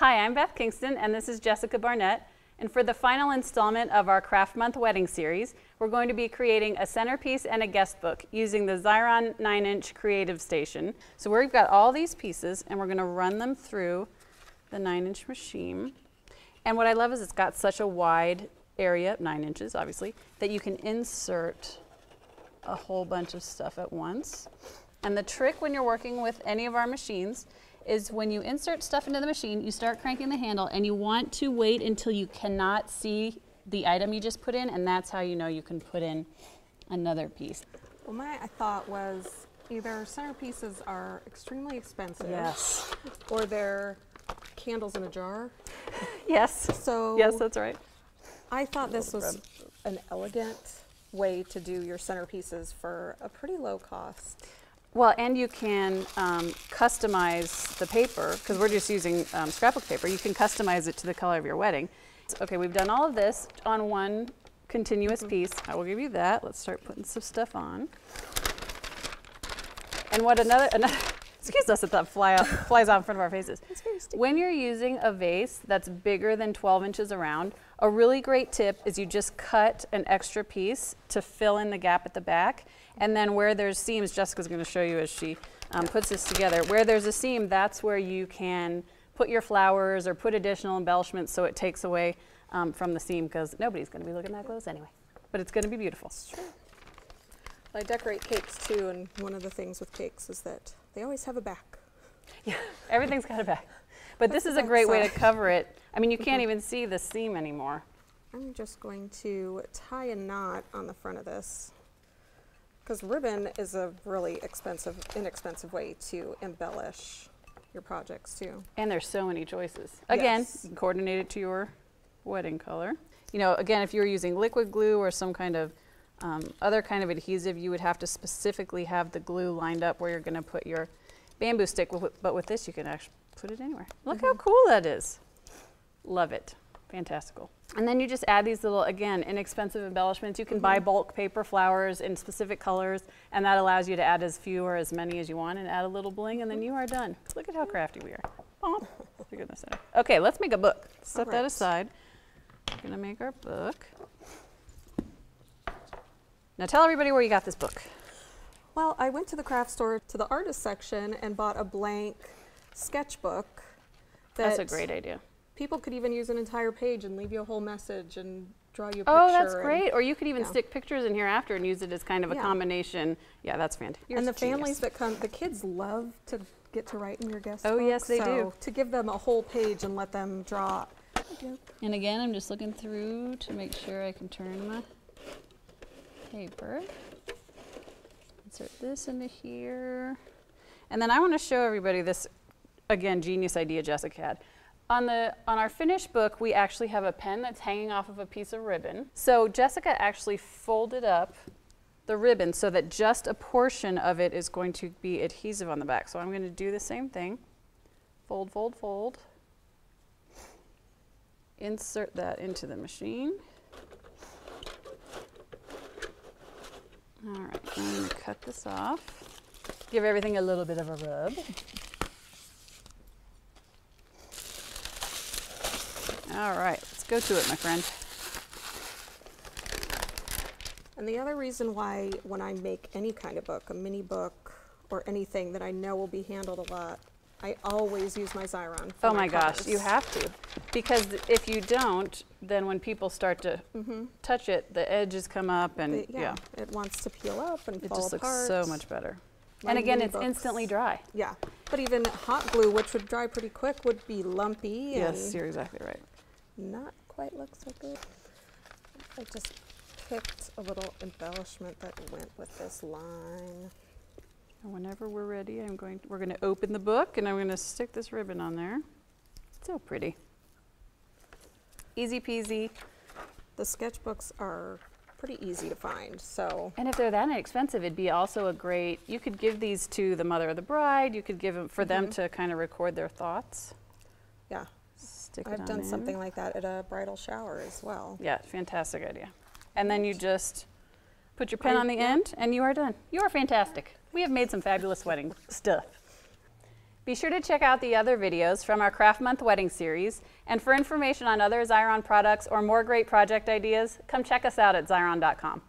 Hi, I'm Beth Kingston, and this is Jessica Barnett. And for the final installment of our Craft Month Wedding Series, we're going to be creating a centerpiece and a guest book using the Xyron 9-inch Creative Station. So we've got all these pieces, and we're going to run them through the 9-inch machine. And what I love is it's got such a wide area, 9 inches obviously, that you can insert a whole bunch of stuff at once. And the trick when you're working with any of our machines is when you insert stuff into the machine, you start cranking the handle and you want to wait until you cannot see the item you just put in, and that's how you know you can put in another piece. Well, my thought was either centerpieces are extremely expensive, yes, or they're candles in a jar. Yes. So yes, that's right. I thought this was an elegant way to do your centerpieces for a pretty low cost. Well, and you can customize the paper, because we're just using scrapbook paper. You can customize it to the color of your wedding. Okay, we've done all of this on one continuous piece. I will give you that. Let's start putting some stuff on. And what another excuse us if that flies out in front of our faces. It's very sticky. When you're using a vase that's bigger than 12 inches around, a really great tip is you just cut an extra piece to fill in the gap at the back. And then where there's seams, Jessica's going to show you as she puts this together, where there's a seam, that's where you can put your flowers or put additional embellishments so it takes away from the seam, because nobody's going to be looking that close anyway. But it's going to be beautiful. It's true. I decorate cakes too, and one of the things with cakes is that they always have a back. Yeah, everything's got a back. But this is a great way to cover it. I mean, you can't even see the seam anymore. I'm just going to tie a knot on the front of this, because ribbon is a really inexpensive way to embellish your projects too. And there's so many choices. Again, Yes. you can coordinate it to your wedding color. You know, again, if you were using liquid glue or some kind of other kind of adhesive, you would have to specifically have the glue lined up where you're going to put your bamboo stick. But with this, you can actually put it anywhere. Look how cool that is. Love it. Fantastical. And then you just add these little, again, inexpensive embellishments. You can buy bulk paper flowers in specific colors, and that allows you to add as few or as many as you want and add a little bling, and then you are done. Look at how crafty we are. Oh, for goodness sake. Okay, let's make a book. Set that aside. We're going to make our book. Now tell everybody where you got this book. Well, I went to the craft store, to the artist section, and bought a blank sketchbook. That's a great idea. People could even use an entire page and leave you a whole message and draw you a picture. Oh, that's great. Or you could even stick pictures in here after and use it as kind of a combination. Yeah, that's fantastic. And the families that come, the kids love to get to write in your guest book. Oh, yes, they do. To give them a whole page and let them draw. And again, I'm just looking through to make sure I can turn my paper. Insert this into here. And then I want to show everybody this, again, genius idea Jessica had. On our finished book, we actually have a pen that's hanging off of a piece of ribbon. So Jessica actually folded up the ribbon so that just a portion of it is going to be adhesive on the back. So I'm going to do the same thing. Fold, fold, fold. Insert that into the machine. All right, I'm going to cut this off. Give everything a little bit of a rub. All right, let's go to it, my friend. And the other reason why when I make any kind of book, a mini book or anything that I know will be handled a lot, I always use my Xyron for my gosh, covers. you have to. Because if you don't, then when people start to touch it, the edges come up and it wants to peel up and fall apart. It just looks so much better. And again, it's instantly dry. Yeah, but even hot glue, which would dry pretty quick, would be lumpy. Yes, you're exactly right. Not quite look so good. I just picked a little embellishment that went with this line. And whenever we're ready, we're going to open the book and I'm going to stick this ribbon on there. So pretty. Easy peasy. The sketchbooks are pretty easy to find, so. And if they're that inexpensive, it'd be also a great, you could give these to the mother of the bride, you could give them for them to kind of record their thoughts. Yeah. Stick it I've on done in. something like that at a bridal shower as well. Yeah, fantastic idea. And then you just put your pen on the end and you are done. You are fantastic. We have made some fabulous wedding stuff. Be sure to check out the other videos from our Craft Month Wedding Series, and for information on other Xyron products or more great project ideas, come check us out at Xyron.com.